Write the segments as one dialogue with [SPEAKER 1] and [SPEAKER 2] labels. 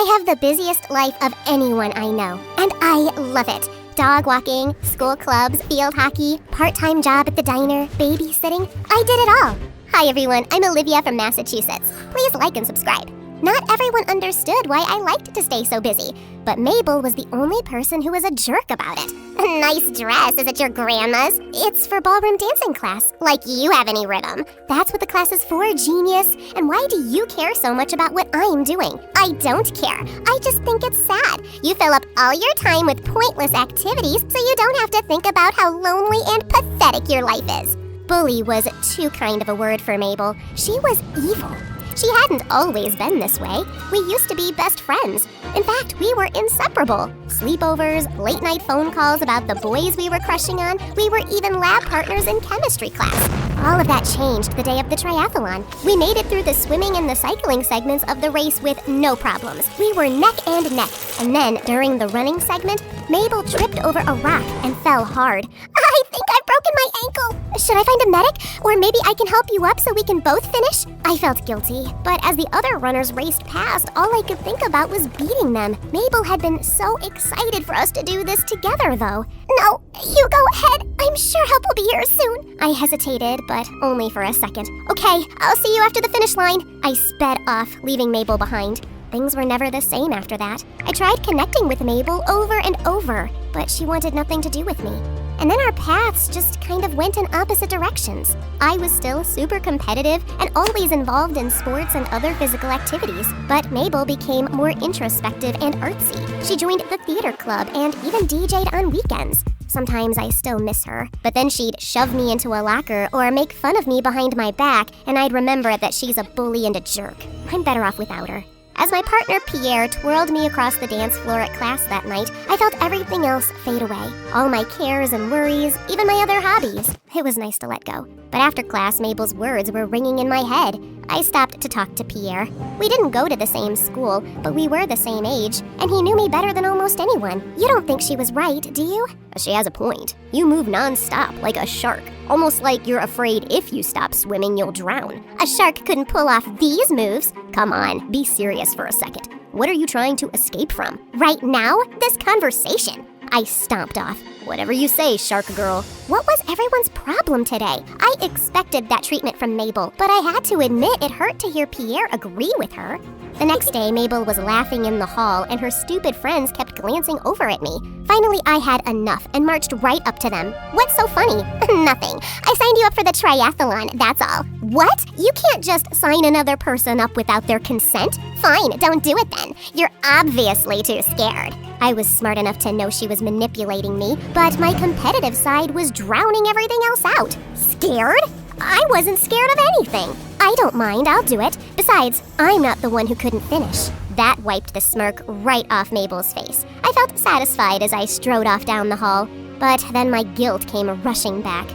[SPEAKER 1] I have the busiest life of anyone I know, and I love it. Dog walking, school clubs, field hockey, part-time job at the diner, babysitting. I did it all. Hi everyone, I'm Olivia from Massachusetts. Please like and subscribe. Not everyone understood why I liked to stay so busy, but Mabel was the only person who was a jerk about it. A nice dress, is it your grandma's? It's for ballroom dancing class, like you have any rhythm. That's what the class is for, genius. And why do you care so much about what I'm doing? I don't care. I just think it's sad. You fill up all your time with pointless activities so you don't have to think about how lonely and pathetic your life is. Bully was too kind of a word for Mabel. She was evil. She hadn't always been this way. We used to be best friends. In fact, we were inseparable. Sleepovers, late-night phone calls about the boys we were crushing on. We were even lab partners in chemistry class. All of that changed the day of the triathlon. We made it through the swimming and the cycling segments of the race with no problems. We were neck and neck. And then, during the running segment, Mabel tripped over a rock and fell hard. I think I've broken my ankle. Should I find a medic? Or maybe I can help you up so we can both finish? I felt guilty, but as the other runners raced past, all I could think about was beating them. Mabel had been so excited for us to do this together, though. No, you go ahead. I'm sure help will be here soon. I hesitated, but only for a second. Okay, I'll see you after the finish line. I sped off, leaving Mabel behind. Things were never the same after that. I tried connecting with Mabel over and over, but she wanted nothing to do with me. And then our paths just kind of went in opposite directions. I was still super competitive and always involved in sports and other physical activities, but Mabel became more introspective and artsy. She joined the theater club and even DJ'd on weekends. Sometimes I still miss her, but then she'd shove me into a locker or make fun of me behind my back, and I'd remember that she's a bully and a jerk. I'm better off without her. As my partner Pierre twirled me across the dance floor at class that night, I felt everything else fade away. All my cares and worries, even my other hobbies. It was nice to let go. But after class, Mabel's words were ringing in my head. I stopped to talk to Pierre. We didn't go to the same school, but we were the same age, and he knew me better than almost anyone. You don't think she was right, do you?
[SPEAKER 2] She has a point. You move non-stop like a shark, almost like you're afraid if you stop swimming, you'll drown.
[SPEAKER 1] A shark couldn't pull off these moves.
[SPEAKER 2] Come on, be serious for a second. What are you trying to escape from?
[SPEAKER 1] Right now? This conversation. I stomped off.
[SPEAKER 2] Whatever you say, shark girl.
[SPEAKER 1] What was everyone's problem today? I expected that treatment from Mabel, but I had to admit it hurt to hear Pierre agree with her. The next day, Mabel was laughing in the hall, and her stupid friends kept glancing over at me. Finally, I had enough and marched right up to them. What's so funny? Nothing. I signed you up for the triathlon, that's all. What? You can't just sign another person up without their consent? Fine, don't do it then. You're obviously too scared. I was smart enough to know she was manipulating me, but my competitive side was drowning everything else out. Scared? I wasn't scared of anything. I don't mind, I'll do it. Besides, I'm not the one who couldn't finish. That wiped the smirk right off Mabel's face. I felt satisfied as I strode off down the hall, but then my guilt came rushing back.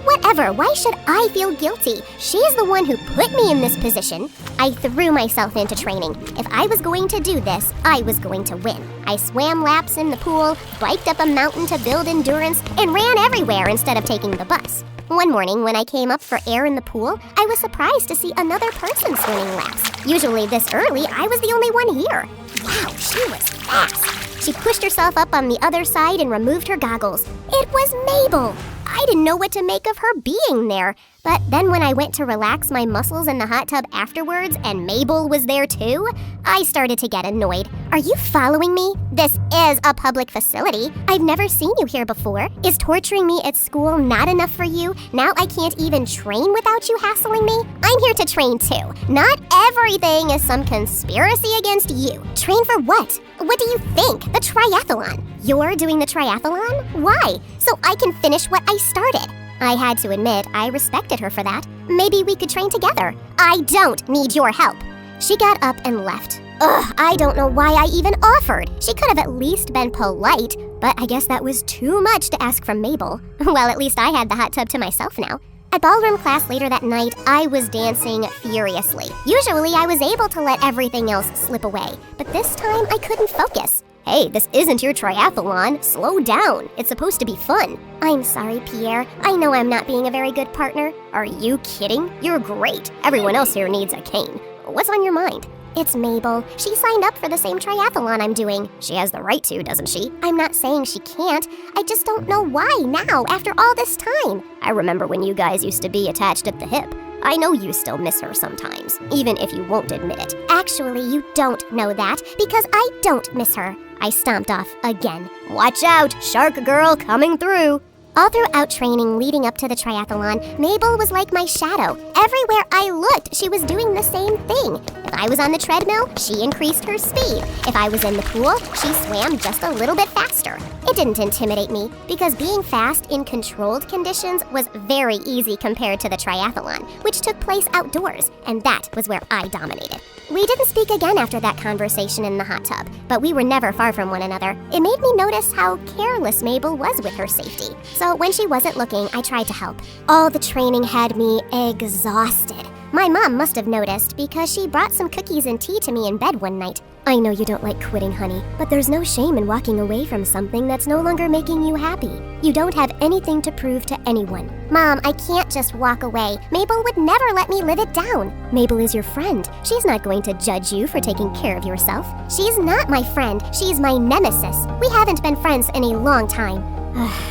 [SPEAKER 1] Whatever, why should I feel guilty? She's the one who put me in this position. I threw myself into training. If I was going to do this, I was going to win. I swam laps in the pool, biked up a mountain to build endurance, and ran everywhere instead of taking the bus. One morning, when I came up for air in the pool, I was surprised to see another person swimming laps. Usually this early, I was the only one here. Wow, she was fast. She pushed herself up on the other side and removed her goggles. It was Mabel. I didn't know what to make of her being there. But then when I went to relax my muscles in the hot tub afterwards and Mabel was there too, I started to get annoyed. Are you following me? This is a public facility. I've never seen you here before. Is torturing me at school not enough for you? Now I can't even train without you hassling me? I'm here to train too. Not everything is some conspiracy against you. Train for what? What do you think? The triathlon. You're doing the triathlon? Why? So I can finish what I started. I had to admit, I respected her for that. Maybe we could train together. I don't need your help. She got up and left. Ugh, I don't know why I even offered. She could have at least been polite, but I guess that was too much to ask from Mabel. Well, at least I had the hot tub to myself now. At ballroom class later that night, I was dancing furiously. Usually, I was able to let everything else slip away, but this time I couldn't focus.
[SPEAKER 2] Hey, this isn't your triathlon. Slow down. It's supposed to be fun.
[SPEAKER 1] I'm sorry, Pierre. I know I'm not being a very good partner.
[SPEAKER 2] Are you kidding? You're great. Everyone else here needs a cane. What's on your mind?
[SPEAKER 1] It's Mabel. She signed up for the same triathlon I'm doing.
[SPEAKER 2] She has the right to, doesn't she?
[SPEAKER 1] I'm not saying she can't. I just don't know why now, after all this time.
[SPEAKER 2] I remember when you guys used to be attached at the hip. I know you still miss her sometimes, even if you won't admit it.
[SPEAKER 1] Actually, you don't know that, because I don't miss her. I stomped off again.
[SPEAKER 2] Watch out, shark girl coming through.
[SPEAKER 1] All throughout training leading up to the triathlon, Mabel was like my shadow. Everywhere I looked, she was doing the same thing. If I was on the treadmill, she increased her speed. If I was in the pool, she swam just a little bit faster. It didn't intimidate me, because being fast in controlled conditions was very easy compared to the triathlon, which took place outdoors, and that was where I dominated. We didn't speak again after that conversation in the hot tub, but we were never far from one another. It made me notice how careless Mabel was with her safety. So when she wasn't looking, I tried to help. All the training had me exhausted. My mom must have noticed because she brought some cookies and tea to me in bed one night. I know you don't like quitting, honey, but there's no shame in walking away from something that's no longer making you happy. You don't have anything to prove to anyone. Mom, I can't just walk away. Mabel would never let me live it down. Mabel is your friend. She's not going to judge you for taking care of yourself. She's not my friend. She's my nemesis. We haven't been friends in a long time.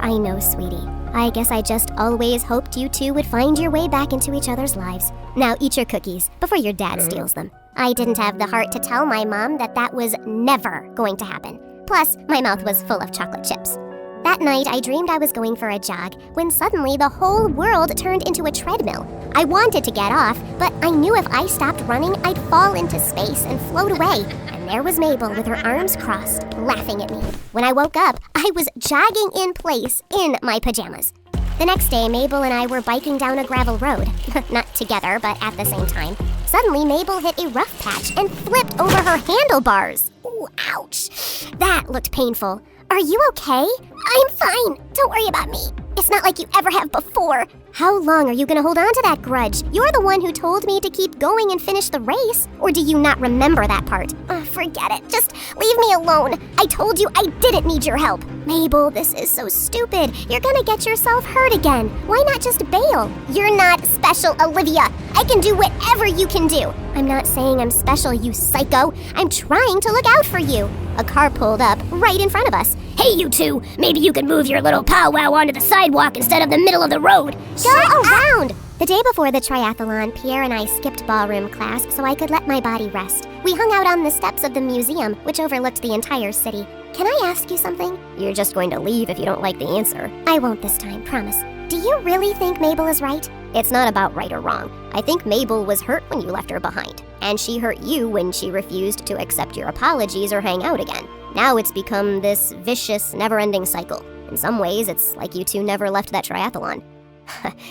[SPEAKER 1] I know, sweetie. I guess I just always hoped you two would find your way back into each other's lives. Now eat your cookies before your dad steals them. I didn't have the heart to tell my mom that was never going to happen. Plus, my mouth was full of chocolate chips. That night, I dreamed I was going for a jog, when suddenly the whole world turned into a treadmill. I wanted to get off, but I knew if I stopped running, I'd fall into space and float away. And there was Mabel with her arms crossed, laughing at me. When I woke up, I was jogging in place in my pajamas. The next day, Mabel and I were biking down a gravel road. Not together, but at the same time. Suddenly, Mabel hit a rough patch and flipped over her handlebars. Ooh, ouch. That looked painful. Are you okay? I'm fine. Don't worry about me. It's not like you ever have before. How long are you gonna hold on to that grudge? You're the one who told me to keep going and finish the race. Or do you not remember that part? Forget it. Just leave me alone. I told you I didn't need your help. Mabel, this is so stupid. You're gonna get yourself hurt again. Why not just bail? You're not special, Olivia. I can do whatever you can do. I'm not saying I'm special, you psycho. I'm trying to look out for you. A car pulled up right in front of us.
[SPEAKER 3] Hey, you two! Maybe you could move your little powwow onto the sidewalk instead of the middle of the road.
[SPEAKER 1] Go around! The day before the triathlon, Pierre and I skipped ballroom class so I could let my body rest. We hung out on the steps of the museum, which overlooked the entire city. Can I ask you something?
[SPEAKER 2] You're just going to leave if you don't like the answer.
[SPEAKER 1] I won't this time, promise. Do you really think Mabel is right?
[SPEAKER 2] It's not about right or wrong. I think Mabel was hurt when you left her behind. And she hurt you when she refused to accept your apologies or hang out again. Now it's become this vicious, never-ending cycle. In some ways, it's like you two never left that triathlon.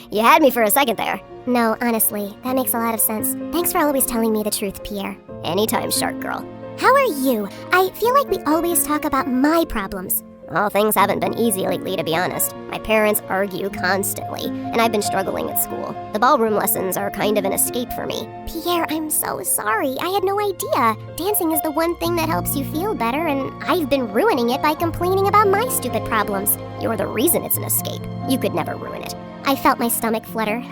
[SPEAKER 2] You had me for a second there.
[SPEAKER 1] No, honestly, that makes a lot of sense. Thanks for always telling me the truth, Pierre.
[SPEAKER 2] Anytime, shark girl.
[SPEAKER 1] How are you? I feel like we always talk about my problems.
[SPEAKER 2] Well, things haven't been easy lately, to be honest. My parents argue constantly, and I've been struggling at school. The ballroom lessons are kind of an escape for me.
[SPEAKER 1] Pierre, I'm so sorry. I had no idea. Dancing is the one thing that helps you feel better, and I've been ruining it by complaining about my stupid problems.
[SPEAKER 2] You're the reason it's an escape. You could never ruin it.
[SPEAKER 1] I felt my stomach flutter.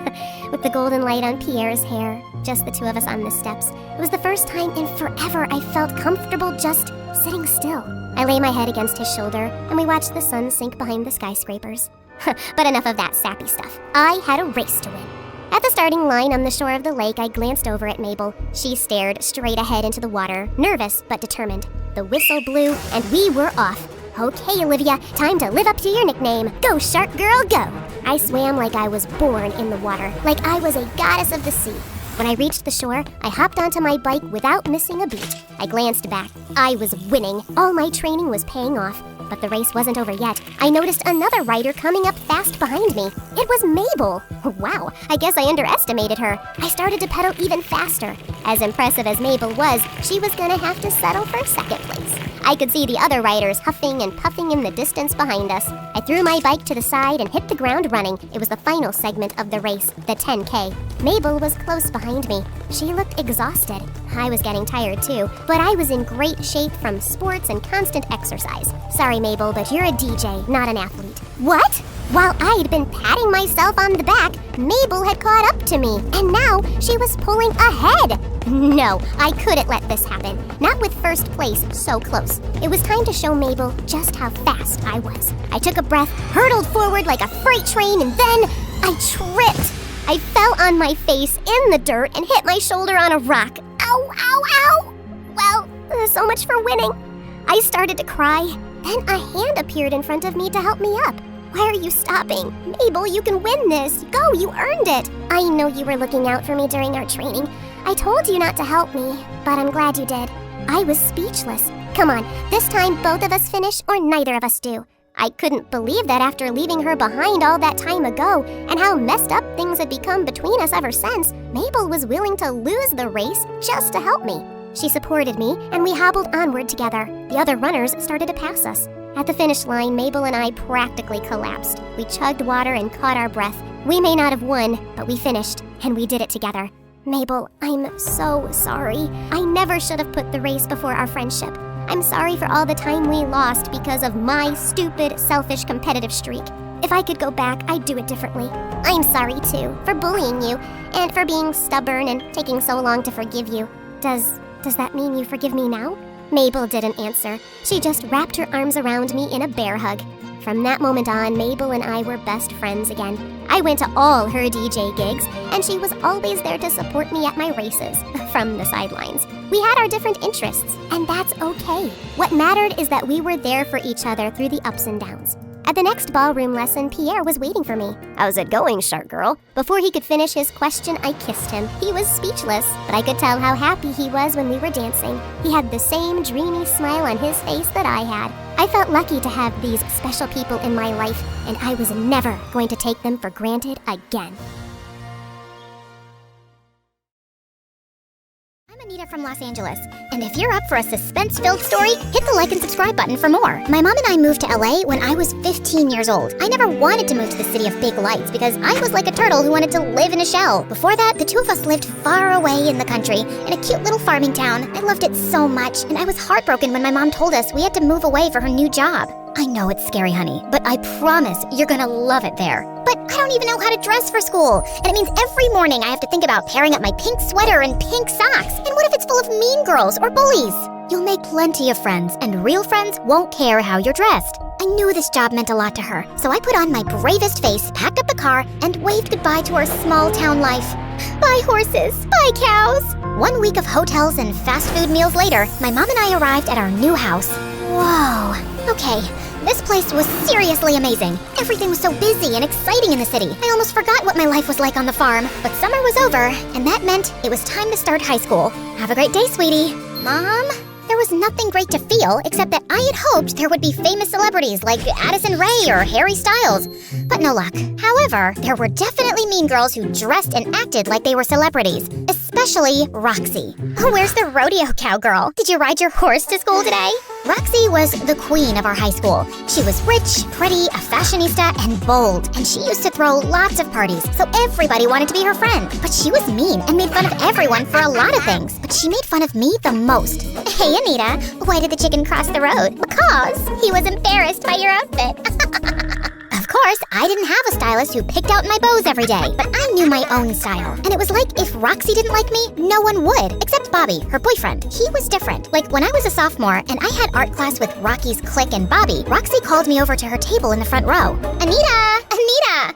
[SPEAKER 1] With the golden light on Pierre's hair, just the two of us on the steps. It was the first time in forever I felt comfortable just sitting still. I lay my head against his shoulder, and we watched the sun sink behind the skyscrapers. But enough of that sappy stuff. I had a race to win. At the starting line on the shore of the lake, I glanced over at Mabel. She stared straight ahead into the water, nervous but determined. The whistle blew, and we were off. Okay, Olivia, time to live up to your nickname. Go, shark girl, go! I swam like I was born in the water, like I was a goddess of the sea. When I reached the shore, I hopped onto my bike without missing a beat. I glanced back. I was winning. All my training was paying off. But the race wasn't over yet. I noticed another rider coming up fast behind me. It was Mabel. Wow, I guess I underestimated her. I started to pedal even faster. As impressive as Mabel was, she was gonna have to settle for second place. I could see the other riders huffing and puffing in the distance behind us. I threw my bike to the side and hit the ground running. It was the final segment of the race, the 10K. Mabel was close behind me. She looked exhausted. I was getting tired too, but I was in great shape from sports and constant exercise. Sorry, Mabel, but you're a DJ, not an athlete. What? While I'd been patting myself on the back, Mabel had caught up to me, and now she was pulling ahead. No, I couldn't let this happen. Not with first place so close. It was time to show Mabel just how fast I was. I took a breath, hurtled forward like a freight train, and then I tripped. I fell on my face in the dirt and hit my shoulder on a rock. Ow, ow, ow! Well, so much for winning. I started to cry. Then a hand appeared in front of me to help me up. Why are you stopping? Mabel, you can win this. Go, you earned it. I know you were looking out for me during our training. I told you not to help me, but I'm glad you did. I was speechless. Come on, this time both of us finish or neither of us do. I couldn't believe that after leaving her behind all that time ago and how messed up things had become between us ever since, Mabel was willing to lose the race just to help me. She supported me, and we hobbled onward together. The other runners started to pass us. At the finish line, Mabel and I practically collapsed. We chugged water and caught our breath. We may not have won, but we finished, and we did it together. Mabel, I'm so sorry. I never should have put the race before our friendship. I'm sorry for all the time we lost because of my stupid, selfish, competitive streak. If I could go back, I'd do it differently. I'm sorry, too, for bullying you, and for being stubborn and taking so long to forgive you. Does that mean you forgive me now? Mabel didn't answer. She just wrapped her arms around me in a bear hug. From that moment on, Mabel and I were best friends again. I went to all her DJ gigs, and she was always there to support me at my races, from the sidelines. We had our different interests, and that's okay. What mattered is that we were there for each other through the ups and downs. At the next ballroom lesson, Pierre was waiting for me.
[SPEAKER 2] How's it going, Shark Girl?
[SPEAKER 1] Before he could finish his question, I kissed him. He was speechless, but I could tell how happy he was when we were dancing. He had the same dreamy smile on his face that I had. I felt lucky to have these special people in my life, and I was never going to take them for granted again.
[SPEAKER 3] I'm Anita from Los Angeles, and if you're up for a suspense-filled story, hit the like and subscribe button for more. My mom and I moved to LA when I was 15 years old. I never wanted to move to the city of big lights because I was like a turtle who wanted to live in a shell. Before that, the two of us lived far away in the country, in a cute little farming town. I loved it so much, and I was heartbroken when my mom told us we had to move away for her new job. I know it's scary, honey, but I promise you're gonna love it there. But I don't even know how to dress for school, and it means every morning I have to think about pairing up my pink sweater and pink socks. And what if it's full of mean girls or bullies? You'll make plenty of friends, and real friends won't care how you're dressed. I knew this job meant a lot to her, so I put on my bravest face, packed up the car, and waved goodbye to our small town life. Bye horses, bye cows. 1 week of hotels and fast food meals later, my mom and I arrived at our new house. Whoa. Okay, this place was seriously amazing. Everything was so busy and exciting in the city. I almost forgot what my life was like on the farm. But summer was over, and that meant it was time to start high school. Have a great day, sweetie. Mom? There was nothing great to feel except that I had hoped there would be famous celebrities like Addison Rae or Harry Styles. But no luck. However, there were definitely mean girls who dressed and acted like they were celebrities. Especially Roxy. Where's the rodeo cowgirl? Did you ride your horse to school today? Roxy was the queen of our high school. She was rich, pretty, a fashionista, and bold. And she used to throw lots of parties, so everybody wanted to be her friend. But she was mean and made fun of everyone for a lot of things. But she made fun of me the most. Hey, Anita, why did the chicken cross the road? Because he was embarrassed by your outfit. Of course, I didn't have a stylist who picked out my bows every day, but I knew my own style. And it was like if Roxy didn't like me, no one would, except Bobby, her boyfriend. He was different. Like when I was a sophomore and I had art class with Rocky's clique and Bobby, Roxy called me over to her table in the front row. Anita!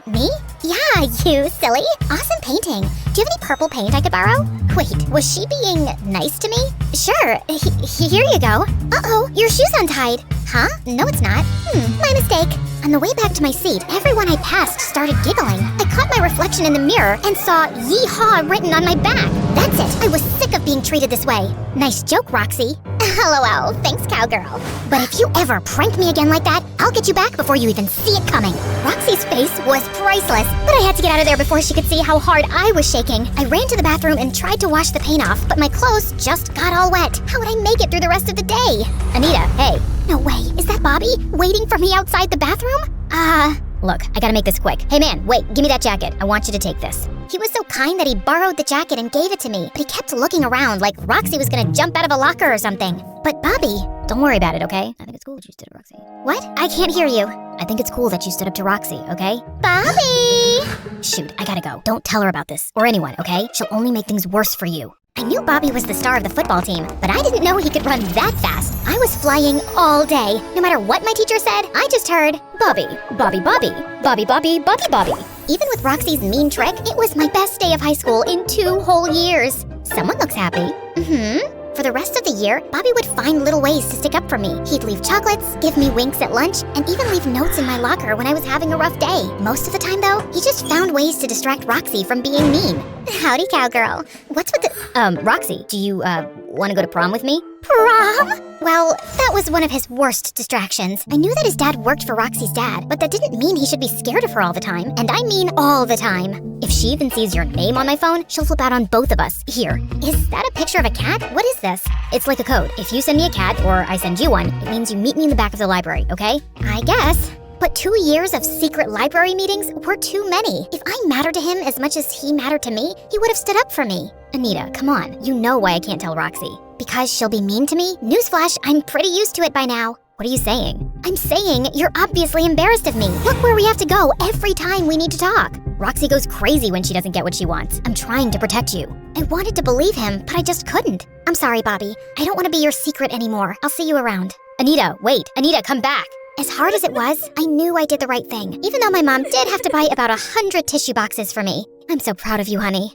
[SPEAKER 3] Me? Yeah, you silly. Awesome painting. Do you have any purple paint I could borrow? Wait, was she being nice to me? Sure, here you go. Uh-oh, your shoe's untied. Huh? No, it's not. My mistake. On the way back to my seat, everyone I passed started giggling. I caught my reflection in the mirror and saw "Yeehaw" written on my back. That's it. I was sick of being treated this way. Nice joke, Roxy. LOL. Thanks, cowgirl. But if you ever prank me again like that, I'll get you back before you even see it coming. Roxy's face was priceless, but I had to get out of there before she could see how hard I was shaking. I ran to the bathroom and tried to wash the paint off, but my clothes just got all wet. How would I make it through the rest of the day? Anita, hey. No way. Is that Bobby waiting for me outside the bathroom? Look, I gotta make this quick. Hey man, wait, give me that jacket. I want you to take this. He was so kind that he borrowed the jacket and gave it to me, but he kept looking around like Roxy was gonna jump out of a locker or something. But Bobby,
[SPEAKER 2] Don't worry about it, okay? I think it's cool that you stood up to Roxy.
[SPEAKER 3] What? I can't hear you.
[SPEAKER 2] I think it's cool that you stood up to Roxy, okay?
[SPEAKER 3] Bobby!
[SPEAKER 2] Shoot, I gotta go. Don't tell her about this. Or anyone, okay? She'll only make things worse for you.
[SPEAKER 3] I knew Bobby was the star of the football team, but I didn't know he could run that fast. I was flying all day. No matter what my teacher said, I just heard,
[SPEAKER 2] Bobby, Bobby, Bobby, Bobby, Bobby, Bobby, Bobby.
[SPEAKER 3] Even with Roxy's mean trick, it was my best day of high school in 2 whole years. Someone looks happy. For the rest of the year, Bobby would find little ways to stick up for me. He'd leave chocolates, give me winks at lunch, and even leave notes in my locker when I was having a rough day. Most of the time, though, he just found ways to distract Roxy from being mean. Howdy, cowgirl. What's with the—
[SPEAKER 2] Roxy, do you, want to go to prom with me?
[SPEAKER 3] Prom? Well, that was one of his worst distractions. I knew that his dad worked for Roxy's dad, but that didn't mean he should be scared of her all the time. And I mean all the time.
[SPEAKER 2] If she even sees your name on my phone, she'll flip out on both of us. Here.
[SPEAKER 3] Is that a picture of a cat? What is this?
[SPEAKER 2] It's like a code. If you send me a cat, or I send you one, it means you meet me in the back of the library, okay?
[SPEAKER 3] I guess. But 2 years of secret library meetings were too many. If I mattered to him as much as he mattered to me, he would have stood up for me.
[SPEAKER 2] Anita, come on. You know why I can't tell Roxy.
[SPEAKER 3] Because she'll be mean to me? Newsflash, I'm pretty used to it by now.
[SPEAKER 2] What are you saying?
[SPEAKER 3] I'm saying you're obviously embarrassed of me. Look where we have to go every time we need to talk.
[SPEAKER 2] Roxy goes crazy when she doesn't get what she wants. I'm trying to protect you.
[SPEAKER 3] I wanted to believe him, but I just couldn't. I'm sorry, Bobby. I don't want to be your secret anymore. I'll see you around.
[SPEAKER 2] Anita, wait. Anita, come back.
[SPEAKER 3] As hard as it was, I knew I did the right thing, even though my mom did have to buy about 100 tissue boxes for me. I'm so proud of you, honey.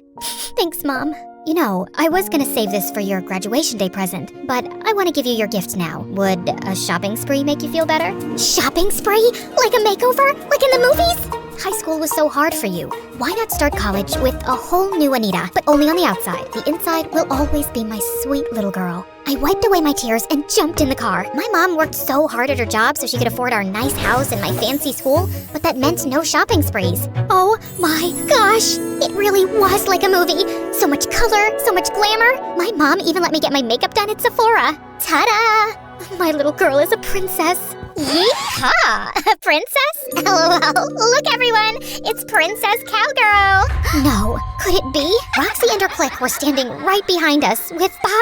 [SPEAKER 3] Thanks, Mom. You know, I was gonna save this for your graduation day present, but I want to give you your gift now. Would a shopping spree make you feel better? Shopping spree? Like a makeover? Like in the movies? High school was so hard for you. Why not start college with a whole new Anita, but only on the outside? The inside will always be my sweet little girl. I wiped away my tears and jumped in the car. My mom worked so hard at her job so she could afford our nice house and my fancy school, but that meant no shopping sprees. Oh my gosh! It really was like a movie. So much color, so much glamour. My mom even let me get my makeup done at Sephora. Ta-da! My little girl is a princess. Yeehaw! A princess? LOL. Look, everyone! It's Princess Cowgirl! No. Could it be? Roxy and her clique were standing right behind us with Bobby.